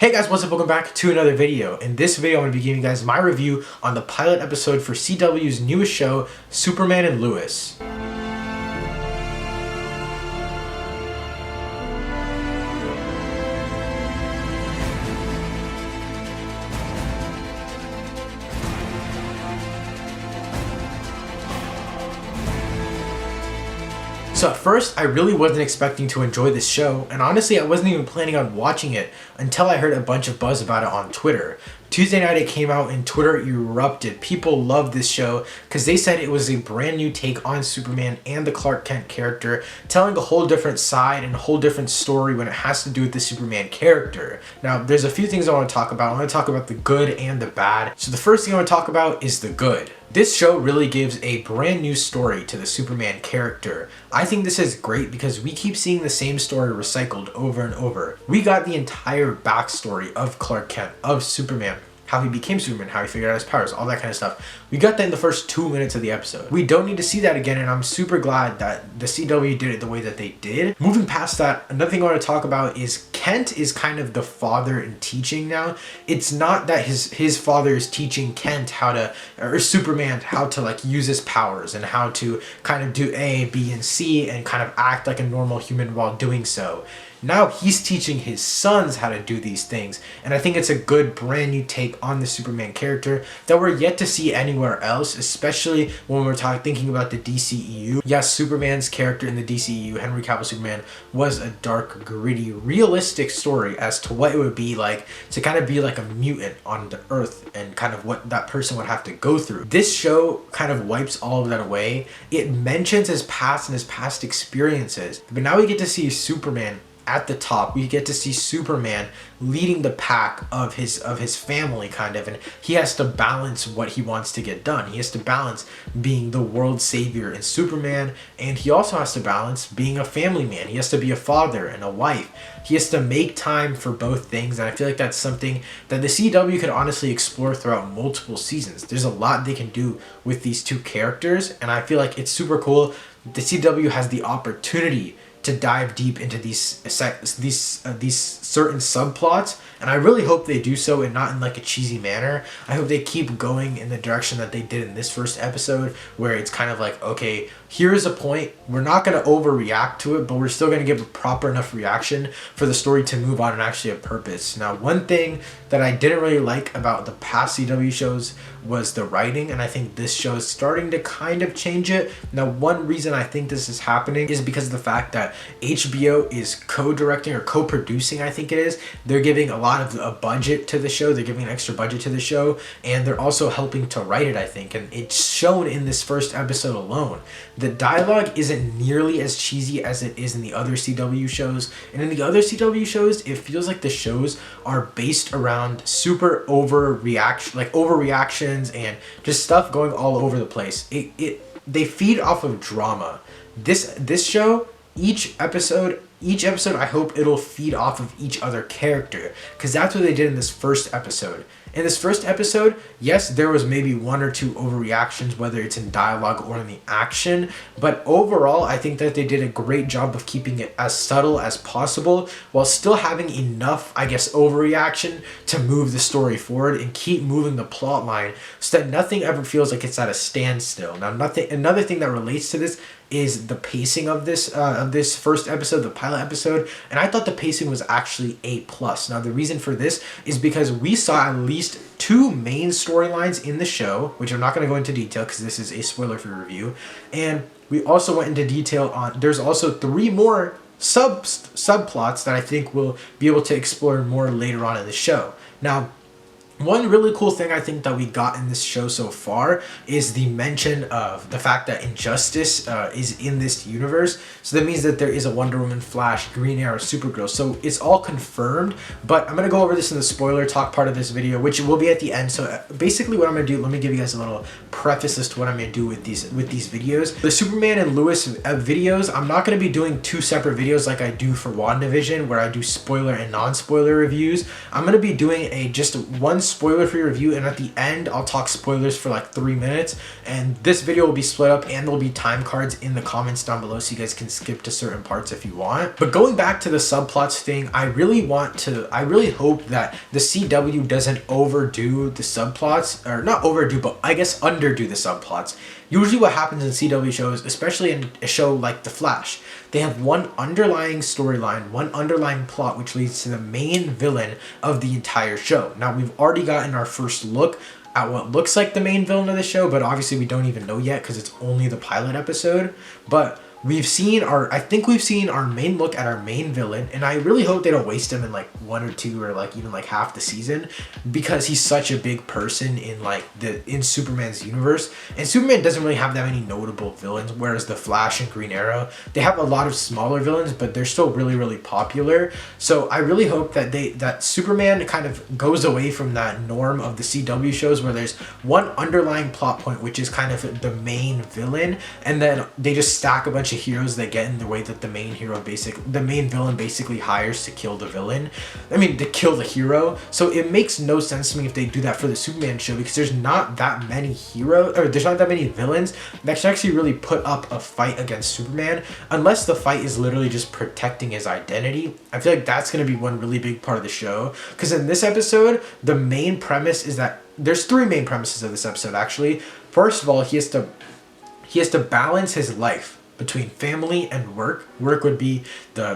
Hey guys, what's up? Welcome back to another video. In this video, I'm going to be giving you guys my review on the pilot episode for CW's newest show, Superman and Lois. So at first, I really wasn't expecting to enjoy this show, and honestly, I wasn't even planning on watching it until I heard a bunch of buzz about it on Twitter. Tuesday night it came out and Twitter erupted. People loved this show because they said it was a brand new take on Superman and the Clark Kent character, telling a whole different side and a whole different story when it has to do with the Superman character. Now, there's a few things I want to talk about. I want to talk about the good and the bad. So the first thing I want to talk about is the good. This show really gives a brand new story to the Superman character. I think this is great because we keep seeing the same story recycled over and over. We got the entire backstory of Clark Kent, of Superman, how he became Superman, how he figured out his powers, all that kind of stuff. We got that in the first 2 minutes of the episode. We don't need to see that again, and I'm super glad that the CW did it the way that they did. Moving past that, another thing I want to talk about is Kent is kind of the father in teaching now. It's not that his father is teaching Kent how to, or Superman, how to like use his powers and how to kind of do A, B, and C and kind of act like a normal human while doing so. Now he's teaching his sons how to do these things, and I think it's a good brand new take on the Superman character that we're yet to see anywhere else, especially when we're thinking about the DCEU. Yes, Superman's character in the DCEU, Henry Cavill Superman, was a dark, gritty, realistic story as to what it would be like to kind of be like a mutant on the Earth and kind of what that person would have to go through. This show kind of wipes all of that away. It mentions his past and his past experiences, but now we get to see Superman at the top. We get to see Superman leading the pack of his family, kind of, and he has to balance what he wants to get done. He has to balance being the world savior in Superman, and he also has to balance being a family man. He has to be a father and a wife. He has to make time for both things, and I feel like that's something that the CW could honestly explore throughout multiple seasons. There's a lot they can do with these two characters, and I feel like it's super cool. The CW has the opportunity to dive deep into these certain subplots, and I really hope they do so and not in like a cheesy manner. I hope they keep going in the direction that they did in this first episode, where it's kind of like, okay, here's a point, we're not going to overreact to it, but we're still going to give a proper enough reaction for the story to move on and actually have purpose. Now, one thing that I didn't really like about the past CW shows was the writing, and I think this show is starting to kind of change it. Now, one reason I think this is happening is because of the fact that HBO is co-directing or co-producing, I think it is. They're giving a lot of a budget to the show. They're giving an extra budget to the show, and they're also helping to write it, I think, and it's shown in this first episode alone. The dialogue isn't nearly as cheesy as it is in the other CW shows, and in the other CW shows, it feels like the shows are based around super overreactions and just stuff going all over the place. They feed off of drama. This show, each episode, I hope it'll feed off of each other character, because that's what they did in this first episode. In this first episode, yes, there was maybe one or two overreactions, whether it's in dialogue or in the action, but overall, I think that they did a great job of keeping it as subtle as possible while still having enough, I guess, overreaction to move the story forward and keep moving the plot line so that nothing ever feels like it's at a standstill. Now, another thing that relates to this is the pacing of this first episode, the pilot episode, and I thought the pacing was actually A+. Now, the reason for this is because we saw at least two main storylines in the show, which I'm not going to go into detail because this is a spoiler-free review, and we also went into detail on, there's also three more subplots that I think we'll be able to explore more later on in the show. Now, one really cool thing I think that we got in this show so far is the mention of the fact that Injustice is in this universe. So that means that there is a Wonder Woman, Flash, Green Arrow, Supergirl. So it's all confirmed, but I'm going to go over this in the spoiler talk part of this video, which will be at the end. So basically what I'm going to do, let me give you guys a little preface as to what I'm going to do with these videos. The Superman and Lois videos, I'm not going to be doing two separate videos like I do for WandaVision, where I do spoiler and non-spoiler reviews. I'm going to be doing just one spoiler-free review, and at the end I'll talk spoilers for like 3 minutes, and this video will be split up and there'll be time cards in the comments down below so you guys can skip to certain parts if you want. But going back to the subplots thing, I really hope that the CW doesn't overdo the subplots, or not overdo, but I guess underdo the subplots. Usually what happens in CW shows, especially in a show like The Flash, they have one underlying storyline, one underlying plot, which leads to the main villain of the entire show. Now, we've already gotten our first look at what looks like the main villain of the show, but obviously we don't even know yet because it's only the pilot episode. But I think we've seen our main look at our main villain, and I really hope they don't waste him in like 1 or 2 or like even like half the season, because he's such a big person in Superman's universe. And Superman doesn't really have that many notable villains, whereas the Flash and Green Arrow, they have a lot of smaller villains, but they're still really, really popular. So I really hope that that Superman kind of goes away from that norm of the CW shows where there's one underlying plot point, which is kind of the main villain, and then they just stack a bunch of heroes that get in the way that the main villain basically hires to kill the villain. I mean, to kill the hero. So it makes no sense to me if they do that for the Superman show, because there's not that many there's not that many villains that should actually really put up a fight against Superman, unless the fight is literally just protecting his identity. I feel like that's going to be one really big part of the show, because in this episode, the main premise is that there's 3 main premises of this episode actually. First of all, he has to balance his life between family and work. Work would be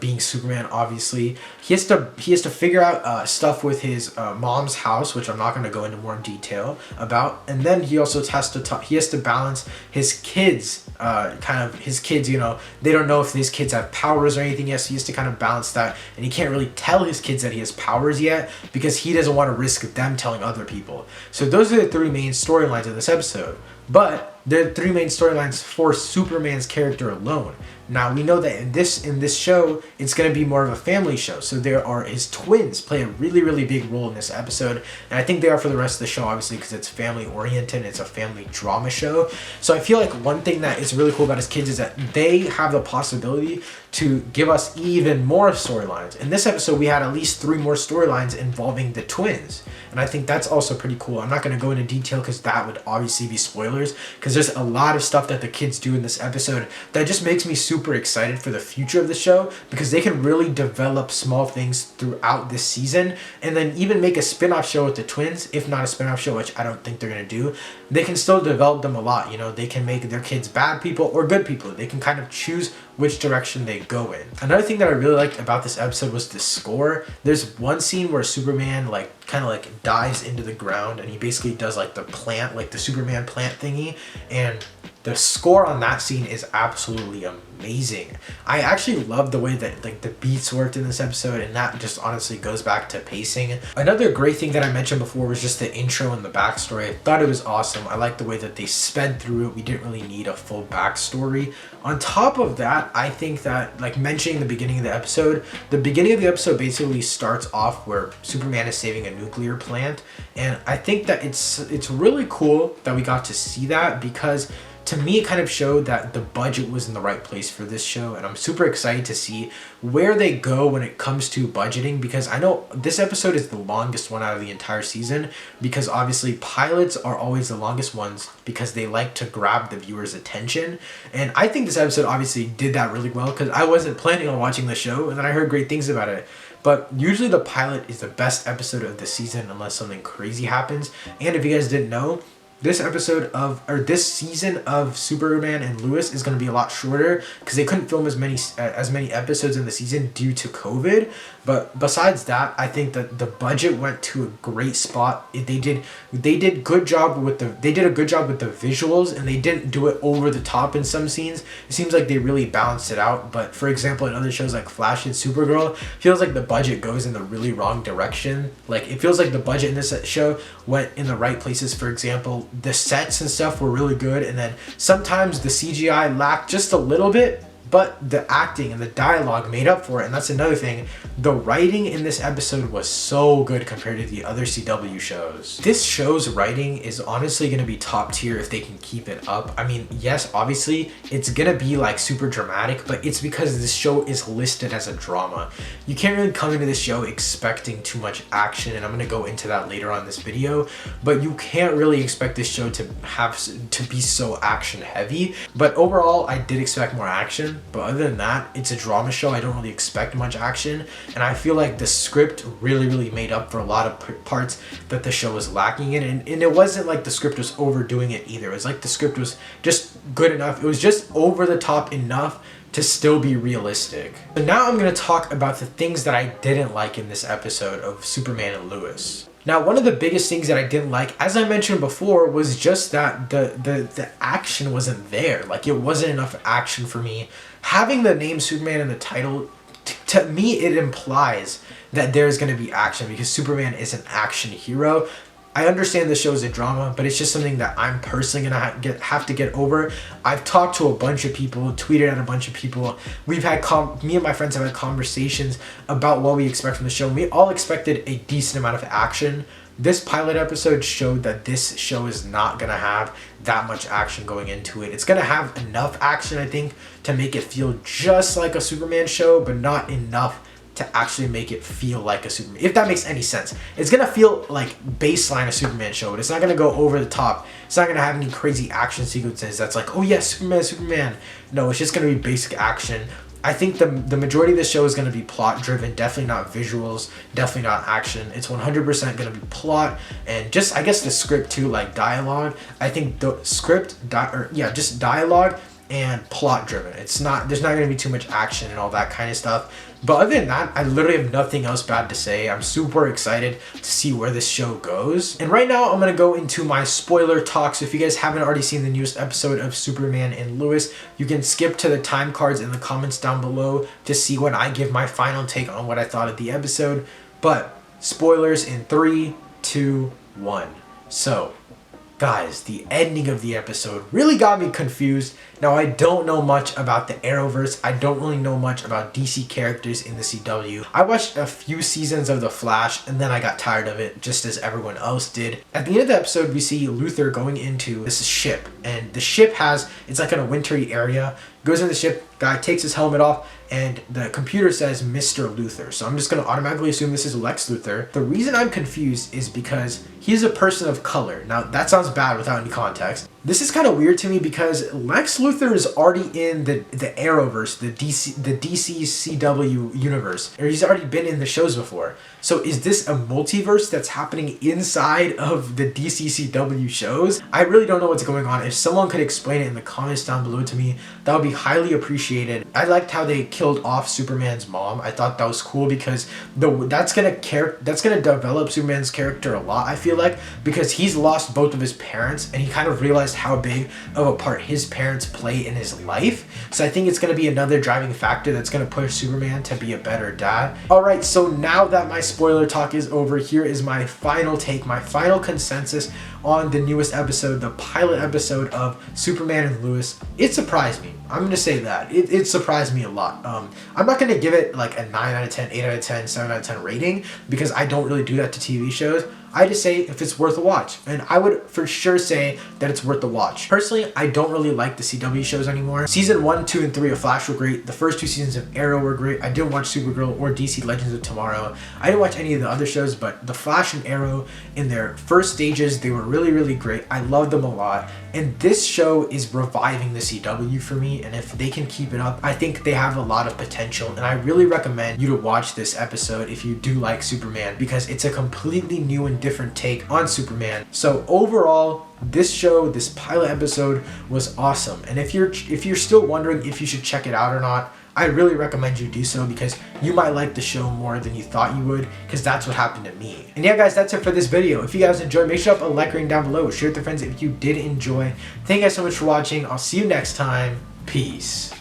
being Superman, obviously. He has to figure out stuff with his mom's house, which I'm not going to go into more detail about. And then he also has to balance his kids. His kids, you know, they don't know if his kids have powers or anything yet, so he has to kind of balance that. And he can't really tell his kids that he has powers yet, because he doesn't want to risk them telling other people. So those are the 3 main storylines of this episode. But they're the 3 main storylines for Superman's character alone. Now, we know that in this show, it's going to be more of a family show. So his twins play a really, really big role in this episode. And I think they are for the rest of the show, obviously, because it's family oriented. It's a family drama show. So I feel like one thing that is really cool about his kids is that they have the possibility to give us even more storylines. In this episode, we had at least 3 more storylines involving the twins. And I think that's also pretty cool. I'm not going to go into detail because that would obviously be spoilers, because there's a lot of stuff that the kids do in this episode that just makes me super excited for the future of the show, because they can really develop small things throughout this season, and then even make a spin-off show with the twins. If not a spin-off show, which I don't think they're going to do, they can still develop them a lot. You know, they can make their kids bad people or good people. They can kind of choose which direction they go in. Another thing that I really liked about this episode was the score. There's one scene where Superman kind of dives into the ground, and he basically does like the plant, like the Superman plant thingy, and the score on that scene is absolutely amazing. I actually love the way that the beats worked in this episode, and that just honestly goes back to pacing. Another great thing that I mentioned before was just the intro and the backstory. I thought it was awesome. I liked the way that they sped through it. We didn't really need a full backstory. On top of that, I think that, like mentioning the beginning of the episode basically starts off where Superman is saving a nuclear plant, and I think that it's really cool that we got to see that, because to me, it kind of showed that the budget was in the right place for this show, and I'm super excited to see where they go when it comes to budgeting, because I know this episode is the longest one out of the entire season, because obviously pilots are always the longest ones because they like to grab the viewer's attention, and I think this episode obviously did that really well, because I wasn't planning on watching the show, and then I heard great things about it. But usually the pilot is the best episode of the season unless something crazy happens. And if you guys didn't know, this season of Superman and Lois is going to be a lot shorter, because they couldn't film as many episodes in the season due to COVID. But besides that, I think that the budget went to a great spot. They did a good job with the visuals, and they didn't do it over the top in some scenes. It seems like they really balanced it out. But for example, in other shows like Flash and Supergirl, feels like the budget goes in the really wrong direction. Like, it feels like the budget in this show went in the right places. For example, the sets and stuff were really good, and then sometimes the CGI lacked just a little bit, but the acting and the dialogue made up for it. And that's another thing. The writing in this episode was so good compared to the other CW shows. This show's writing is honestly going to be top tier if they can keep it up. I mean, yes, obviously it's going to be like super dramatic, but it's because this show is listed as a drama. You can't really come into this show expecting too much action, and I'm going to go into that later on in this video, but you can't really expect this show to be so action heavy. But overall, I did expect more action. But other than that, it's a drama show. I don't really expect much action. And I feel like the script really made up for a lot of parts that the show was lacking in. And it wasn't like the script was overdoing it either. It was like the script was just good enough. It was just over the top enough to still be realistic. But now I'm going to talk about the things that I didn't like in this episode of Superman and Lois. Now, one of the biggest things that I didn't like, as I mentioned before, was just that the action wasn't there. Like, it wasn't enough action for me. Having the name Superman in the title, to me, it implies that there's going to be action because Superman is an action hero. I understand the show is a drama, but it's just something that I'm personally gonna have to get over. I've talked to a bunch of people, tweeted at a bunch of people. We've had me and my friends have had conversations about what we expect from the show. We all expected a decent amount of action. This pilot episode showed that this show is not gonna have that much action going into it. It's gonna have enough action, I think, to make it feel just like a Superman show, but not enough to actually make it feel like a Superman, if that makes any sense. It's gonna feel like baseline a Superman show, but it's not gonna go over the top. It's not gonna have any crazy action sequences that's like, oh yeah, Superman. No, it's just gonna be basic action. I think the majority of the show is gonna be plot driven, definitely not visuals, definitely not action. It's 100% gonna be plot and just, I guess, the script too, like dialogue. I think the script, just dialogue and plot driven. There's not gonna be too much action and all that kind of stuff. But other than that, I literally have nothing else bad to say. I'm super excited to see where this show goes. And right now, I'm going to go into my spoiler talk. So if you guys haven't already seen the newest episode of Superman and Lois, you can skip to the time cards in the comments down below to see when I give my final take on what I thought of the episode. But spoilers in 3, 2, 1. So, guys, the ending of the episode really got me confused. Now, I don't know much about the Arrowverse. I don't really know much about DC characters in the CW. I watched a few seasons of The Flash, and then I got tired of it, just as everyone else did. At the end of the episode, we see Luthor going into this ship, and the ship it's like in a wintry area. Goes in the ship, guy takes his helmet off, and the computer says Mr. Luthor. So I'm just going to automatically assume this is Lex Luthor. The reason I'm confused is because he's a person of color. Now, that sounds bad without any context. This is kind of weird to me because Lex Luthor is already in the Arrowverse, the DC CW universe, or he's already been in the shows before. So is this a multiverse that's happening inside of the DC CW shows? I really don't know what's going on. If someone could explain it in the comments down below to me, that would be highly appreciated. I liked how they killed off Superman's mom. I thought that was cool because that's gonna develop Superman's character a lot, I feel like, because he's lost both of his parents and he kind of realized how big of a part his parents play in his life. So I think it's going to be another driving factor that's going to push Superman to be a better dad. Alright, so now that my spoiler talk is over, here is my final take, my final consensus on the newest episode, the pilot episode of Superman and Lois. It surprised me. I'm going to say that. It surprised me a lot. I'm not going to give it like a 9 out of 10, 8 out of 10, 7 out of 10 rating because I don't really do that to TV shows. I just say if it's worth a watch, and I would for sure say that it's worth the watch. Personally, I don't really like the CW shows anymore. Season 1, 2, and 3 of Flash were great. The first 2 seasons of Arrow were great. I didn't watch Supergirl or DC Legends of Tomorrow. I didn't watch any of the other shows, but the Flash and Arrow in their first stages, they were really great. I loved them a lot. And this show is reviving the CW for me, and if they can keep it up, I think they have a lot of potential, and I really recommend you to watch this episode if you do like Superman, because it's a completely new and different take on Superman. So overall, this show, this pilot episode was awesome, and if you're still wondering if you should check it out or not, I really recommend you do so because you might like the show more than you thought you would, because that's what happened to me. And yeah, guys, that's it for this video. If you guys enjoyed, make sure to drop a like rating down below. Share with your friends if you did enjoy. Thank you guys so much for watching. I'll see you next time. Peace.